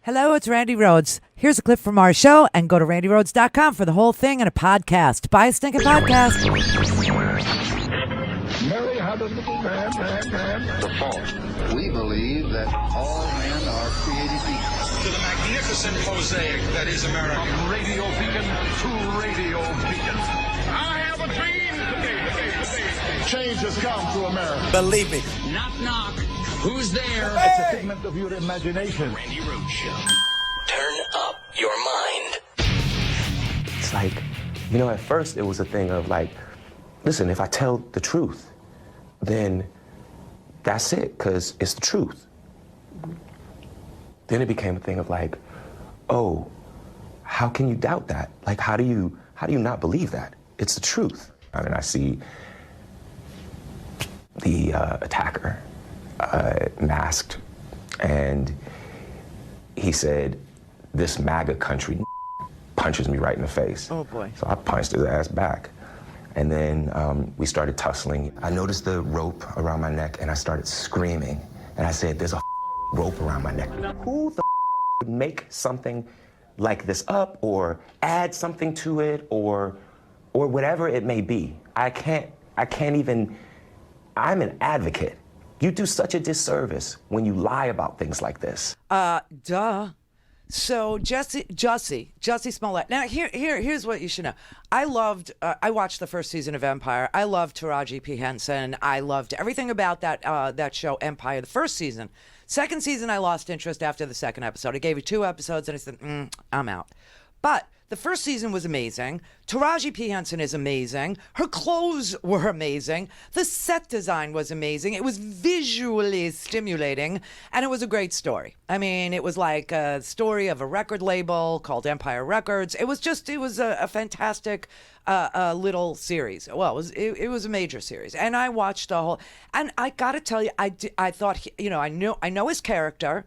Hello, it's Randi Rhodes. Here's a clip from our show, and go to randyrhodes.com for the whole thing and a podcast. Buy a stinking podcast. Mary had a little man. The fault. We believe that all men are created equal. To the magnificent mosaic that is America. From radio beacon to radio beacon. I have a dream today. Change has come to America. Believe me. Knock, knock. Who's there? It's a figment of your imagination. Randi Rhodes Show. Turn up your mind. It's like, at first it was a thing of like, listen, if I tell the truth, then that's it, because it's the truth. Then it became a thing of like, oh, how can you doubt that? Like, how do you not believe that? It's the truth. I mean, I see the attacker masked, and he said, "This MAGA country," punches me right in the face. Oh boy. So I punched his ass back. And then we started tussling. I noticed the rope around my neck, and I started screaming. And I said, "There's a rope around my neck." Who the would make something like this up or add something to it or whatever it may be? I can't even, I'm an advocate. You do such a disservice when you lie about things like this. Duh. So Jussie Smollett. Now here's what you should know. I watched the first season of Empire. I loved Taraji P. Henson. I loved everything about that show Empire. The first season. Second season, I lost interest after the second episode. I gave you 2 episodes and I said, I'm out. But the first season was amazing. Taraji P. Henson is amazing. Her clothes were amazing. The set design was amazing. It was visually stimulating, and it was a great story. I mean, it was like a story of a record label called Empire Records. It was a fantastic little series. Well, it was a major series, and I watched the whole. And I got to tell you, I thought, I know his character,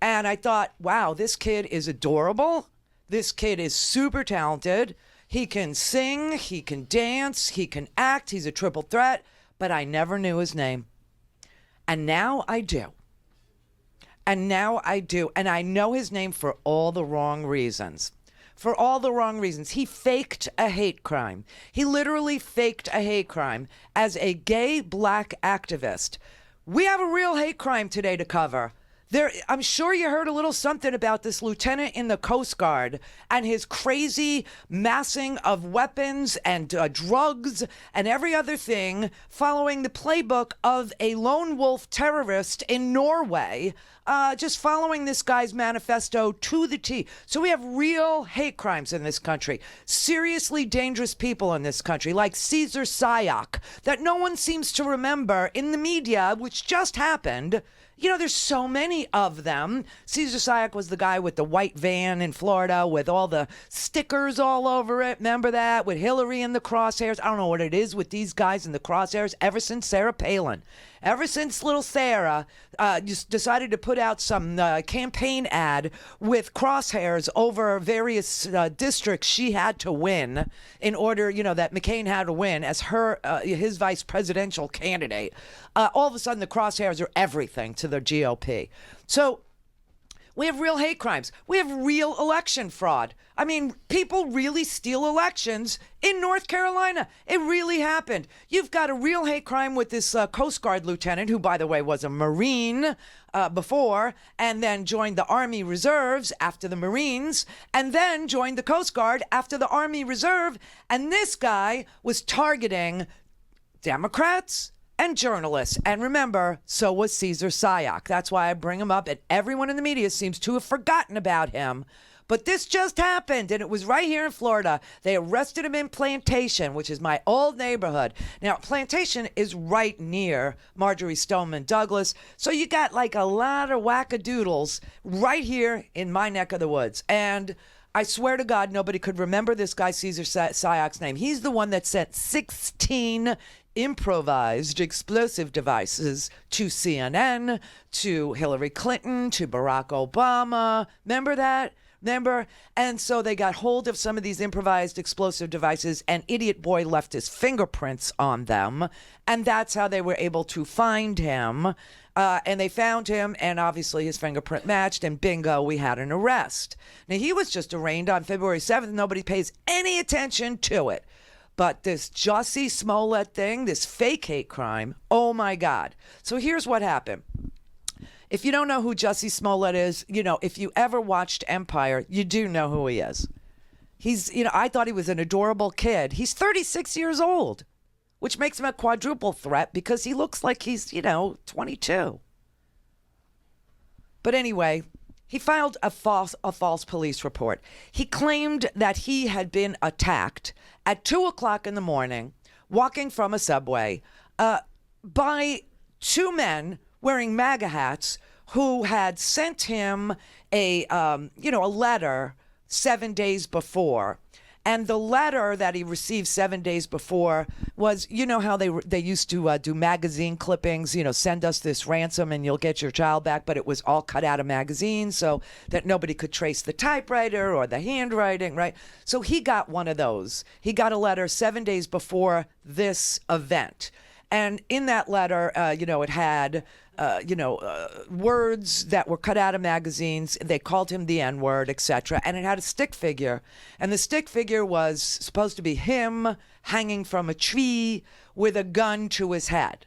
and I thought, wow, this kid is adorable. This kid is super talented. He can sing, he can dance, he can act. He's a triple threat, but I never knew his name. And now I do. And I know his name for all the wrong reasons. For all the wrong reasons. He faked a hate crime. He literally faked a hate crime as a gay black activist. We have a real hate crime today to cover. I'm sure you heard a little something about this lieutenant in the Coast Guard and his crazy massing of weapons and drugs and every other thing following the playbook of a lone wolf terrorist in Norway, just following this guy's manifesto to the T. So we have real hate crimes in this country, seriously dangerous people in this country, like Caesar Sayoc, that no one seems to remember in the media, which just happened. There's so many of them. Caesar Sayoc was the guy with the white van in Florida with all the stickers all over it. Remember that? With Hillary in the crosshairs. I don't know what it is with these guys in the crosshairs ever since Sarah Palin. Ever since little Sarah just decided to put out some campaign ad with crosshairs over various districts she had to win in order, that McCain had to win as his vice presidential candidate. All of a sudden, the crosshairs are everything to the GOP. So we have real hate crimes. We have real election fraud. I mean, people really steal elections in North Carolina. It really happened. You've got a real hate crime with this Coast Guard lieutenant, who, by the way, was a Marine before, and then joined the Army Reserves after the Marines, and then joined the Coast Guard after the Army Reserve. And this guy was targeting Democrats and journalists. And remember, so was Caesar Sayoc. That's why I bring him up, and everyone in the media seems to have forgotten about him. But this just happened, and it was right here in Florida. They arrested him in Plantation, which is my old neighborhood. Now, Plantation is right near Marjorie Stoneman Douglas, so you got like a lot of wackadoodles right here in my neck of the woods. And I swear to God, nobody could remember this guy Caesar Sayoc's name. He's the one that sent 16 improvised explosive devices to CNN, to Hillary Clinton, to Barack Obama. Remember that? Remember? And so they got hold of some of these improvised explosive devices, and Idiot Boy left his fingerprints on them. And that's how they were able to find him And they found him, and obviously his fingerprint matched, and bingo, we had an arrest. Now, he was just arraigned on February 7th. Nobody pays any attention to it. But this Jussie Smollett thing, this fake hate crime, oh my God. So here's what happened. If you don't know who Jussie Smollett is, if you ever watched Empire, you do know who he is. He's, I thought he was an adorable kid. He's 36 years old, which makes him a quadruple threat because he looks like he's, 22. But anyway, he filed a false police report. He claimed that he had been attacked at 2 o'clock in the morning, walking from a subway, by two men wearing MAGA hats who had sent him a letter 7 days before. And the letter that he received 7 days before was, how they used to do magazine clippings, send us this ransom and you'll get your child back. But it was all cut out of magazines so that nobody could trace the typewriter or the handwriting, right? So he got one of those. He got a letter 7 days before this event. And in that letter, it had, words that were cut out of magazines. They called him the N-word, etc. And it had a stick figure. And the stick figure was supposed to be him hanging from a tree with a gun to his head.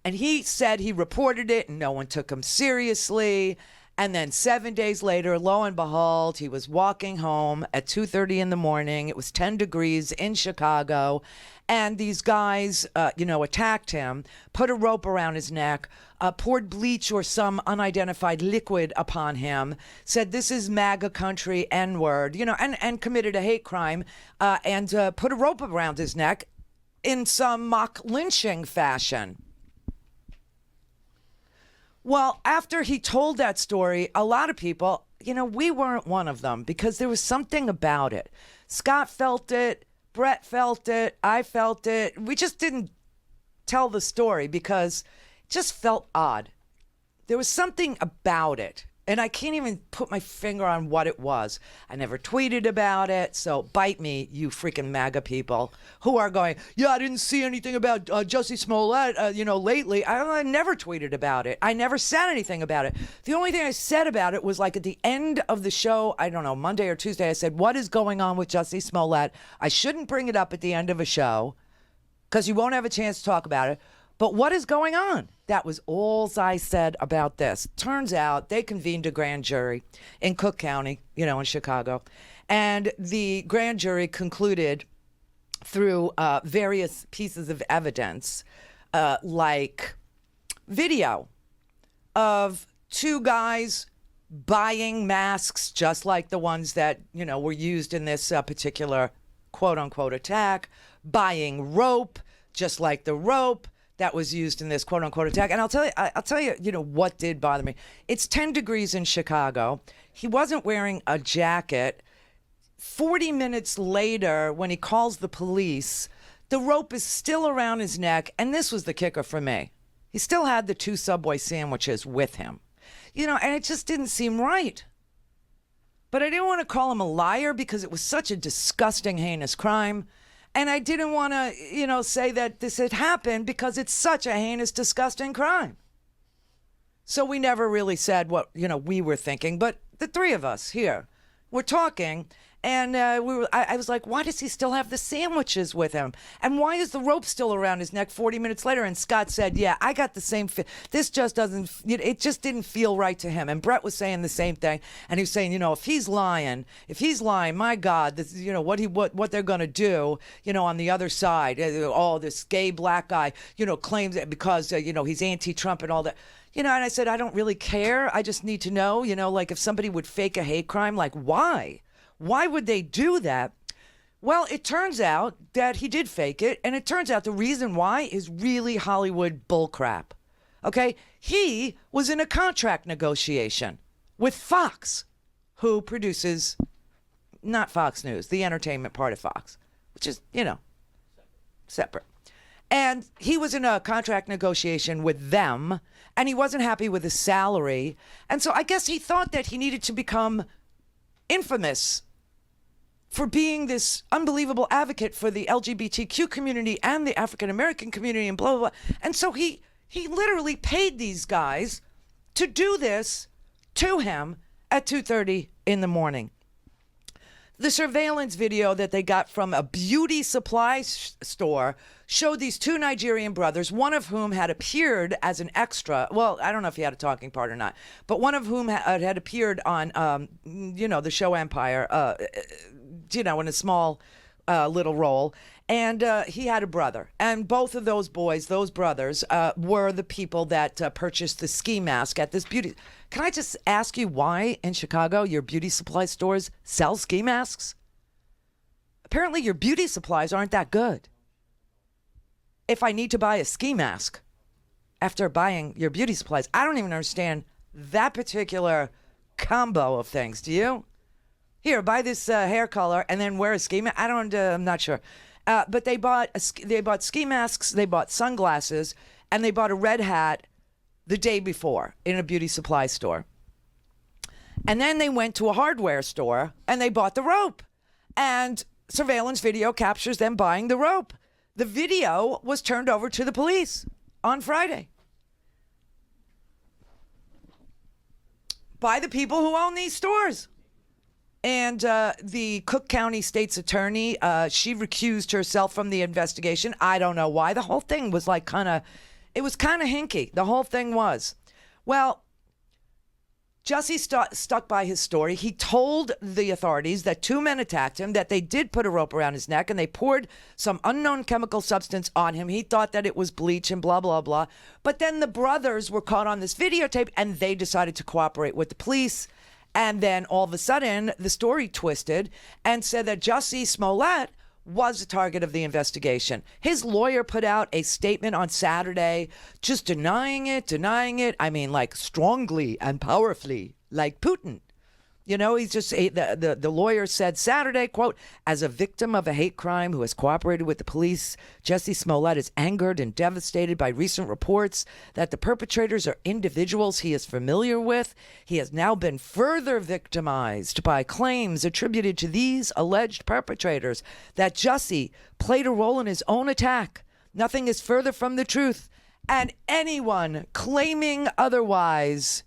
And he said he reported it and no one took him seriously. And then 7 days later, lo and behold, he was walking home at 2:30 in the morning. It was 10 degrees in Chicago. And these guys, attacked him, put a rope around his neck, poured bleach or some unidentified liquid upon him, said, "This is MAGA country, N-word," and committed a hate crime, and put a rope around his neck in some mock lynching fashion. Well, after he told that story, a lot of people, we weren't one of them because there was something about it. Scott felt it. Brett felt it. I felt it. We just didn't tell the story because it just felt odd. There was something about it. And I can't even put my finger on what it was. I never tweeted about it. So bite me, you freaking MAGA people who are going, yeah, I didn't see anything about Jussie Smollett, lately. I never tweeted about it. I never said anything about it. The only thing I said about it was like at the end of the show, I don't know, Monday or Tuesday, I said, what is going on with Jussie Smollett? I shouldn't bring it up at the end of a show because you won't have a chance to talk about it. But what is going on? That was all I said about this. Turns out they convened a grand jury in Cook County, in Chicago. And the grand jury concluded through various pieces of evidence, like video of two guys buying masks just like the ones that, were used in this particular quote unquote attack, buying rope just like the rope that was used in this quote unquote attack. And I'll tell you, what did bother me. It's 10 degrees in Chicago. He wasn't wearing a jacket. 40 minutes later, when he calls the police, the rope is still around his neck. And this was the kicker for me. He still had the 2 Subway sandwiches with him, and it just didn't seem right. But I didn't want to call him a liar because it was such a disgusting, heinous crime. And I didn't want to, say that this had happened because it's such a heinous, disgusting crime. So we never really said what, we were thinking. But the three of us here were talking. And I was like, why does he still have the sandwiches with him? And why is the rope still around his neck 40 minutes later? And Scott said, yeah, I got the same. This just doesn't, it just didn't feel right to him. And Brett was saying the same thing. And he was saying, if he's lying, my God, this, what they're going to do, on the other side, this gay black guy, claims that because, he's anti-Trump and all that. And I said, I don't really care. I just need to know, like if somebody would fake a hate crime, like why? Why would they do that? Well, it turns out that he did fake it. And it turns out the reason why is really Hollywood bullcrap. Okay? He was in a contract negotiation with Fox, who produces, not Fox News, the entertainment part of Fox, which is, separate. And he was in a contract negotiation with them, and he wasn't happy with his salary. And so I guess he thought that he needed to become infamous for being this unbelievable advocate for the LGBTQ community and the African American community and blah, blah, blah. And so he He literally paid these guys to do this to him at 2:30 in the morning. The surveillance video that they got from a beauty supply store showed these two Nigerian brothers, one of whom had appeared as an extra. Well, I don't know if he had a talking part or not, but one of whom had appeared on, the show Empire, in a small little role. And he had a brother. And both of those boys, those brothers, were the people that purchased the ski mask at this beauty. Can I just ask you why in Chicago your beauty supply stores sell ski masks? Apparently your beauty supplies aren't that good. If I need to buy a ski mask after buying your beauty supplies, I don't even understand that particular combo of things. Do you? Here, buy this hair color and then wear a ski mask. I'm not sure. But they bought ski masks, they bought sunglasses, and they bought a red hat the day before in a beauty supply store. And then they went to a hardware store and they bought the rope. And surveillance video captures them buying the rope. The video was turned over to the police on Friday by the people who own these stores. And the Cook County State's attorney, she recused herself from the investigation. I don't know why. The whole thing was it was kind of hinky. The whole thing was. Well, Jussie stuck by his story. He told the authorities that two men attacked him, that they did put a rope around his neck, and they poured some unknown chemical substance on him. He thought that it was bleach and blah, blah, blah. But then the brothers were caught on this videotape, and they decided to cooperate with the police. And then all of a sudden, the story twisted and said that Jussie Smollett was the target of the investigation. His lawyer put out a statement on Saturday just denying it. I mean, like strongly and powerfully, like Putin. He's just, the lawyer said Saturday, quote, as a victim of a hate crime who has cooperated with the police, Jussie Smollett is angered and devastated by recent reports that the perpetrators are individuals he is familiar with. He has now been further victimized by claims attributed to these alleged perpetrators that Jussie played a role in his own attack. Nothing is further from the truth. And anyone claiming otherwise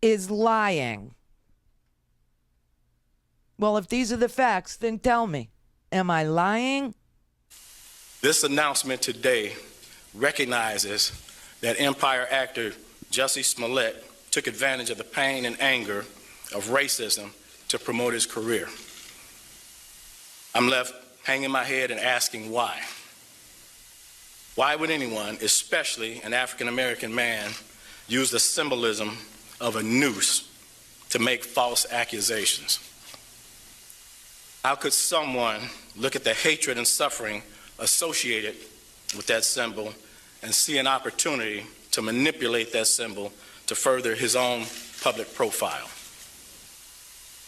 is lying. Well, if these are the facts, then tell me, am I lying? This announcement today recognizes that Empire actor Jussie Smollett took advantage of the pain and anger of racism to promote his career. I'm left hanging my head and asking why. Why would anyone, especially an African-American man, use the symbolism of a noose to make false accusations? How could someone look at the hatred and suffering associated with that symbol and see an opportunity to manipulate that symbol to further his own public profile?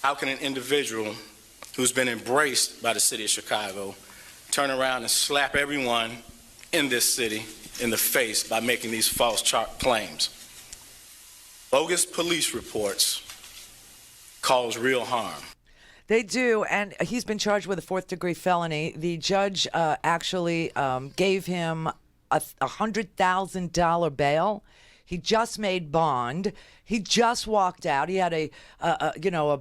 How can an individual who's been embraced by the city of Chicago turn around and slap everyone in this city in the face by making these false claims? Bogus police reports cause real harm. They do, and he's been charged with a fourth-degree felony. The judge actually gave him a $100,000 bail. He just made bond. He just walked out. He had a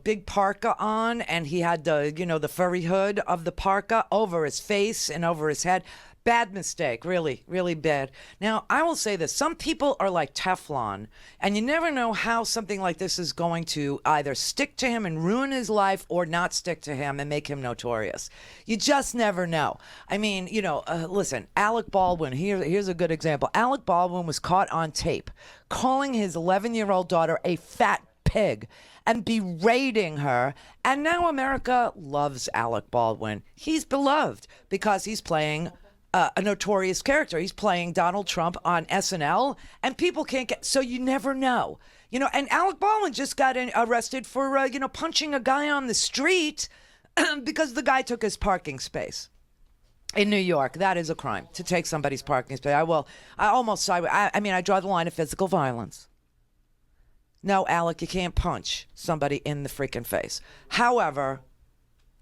big parka on, and he had the furry hood of the parka over his face and over his head. Bad mistake, really, really bad. Now, I will say this. Some people are like Teflon, and you never know how something like this is going to either stick to him and ruin his life or not stick to him and make him notorious. You just never know. I mean, listen, Alec Baldwin, here's a good example. Alec Baldwin was caught on tape calling his 11-year-old daughter a fat pig and berating her. And now America loves Alec Baldwin. He's beloved because he's playing a notorious character. He's playing Donald Trump on SNL, and people can't get, so you never know. And Alec Baldwin just got arrested for, punching a guy on the street because the guy took his parking space in New York. That is a crime, to take somebody's parking space. I draw the line of physical violence. No, Alec, you can't punch somebody in the freaking face. However,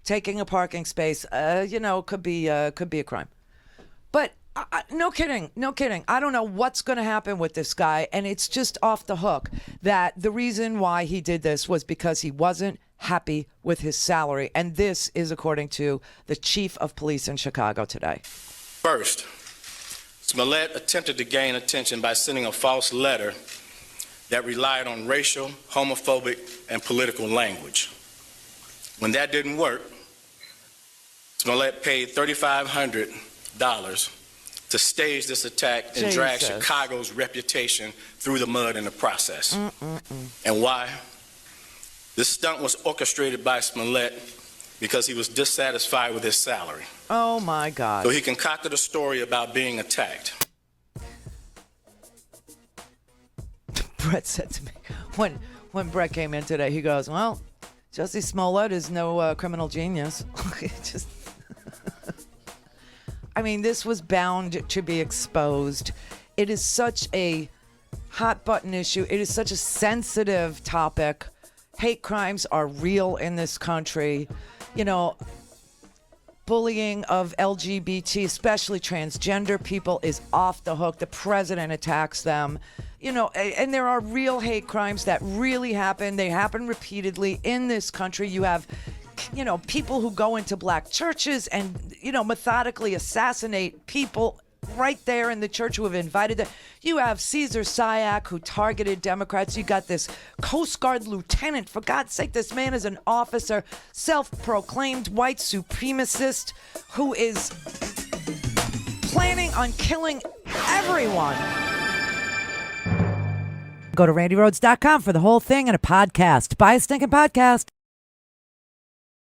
taking a parking space, could be a crime. But No kidding. No kidding. I don't know what's going to happen with this guy. And it's just off the hook that the reason why he did this was because he wasn't happy with his salary. And this is according to the chief of police in Chicago today. First, Smollett attempted to gain attention by sending a false letter that relied on racial, homophobic, and political language. When that didn't work, Smollett paid $3,500 to stage this attack and drag Chicago's reputation through the mud in the process. And why? This stunt was orchestrated by Smollett because he was dissatisfied with his salary. Oh, my God. So he concocted a story about being attacked. Brett said to me, when Brett came in today, he goes, well, Jussie Smollett is no criminal genius. Just... I mean, this was bound to be exposed. It is such a hot button issue. It is such a sensitive topic. Hate crimes are real in this country. You know, bullying of LGBT, especially transgender people, is off the hook. The president attacks them. You know, and there are real hate crimes that really happen. They happen repeatedly in this country. You have, you know, people who go into black churches and, you know, methodically assassinate people right there in the church who have invited them. You have Caesar Sayak who targeted Democrats. You got this Coast Guard lieutenant. For God's sake, this man is an officer, self-proclaimed white supremacist who is planning on killing everyone. Go to RandiRhodes.com for the whole thing and a podcast. Buy a stinking podcast.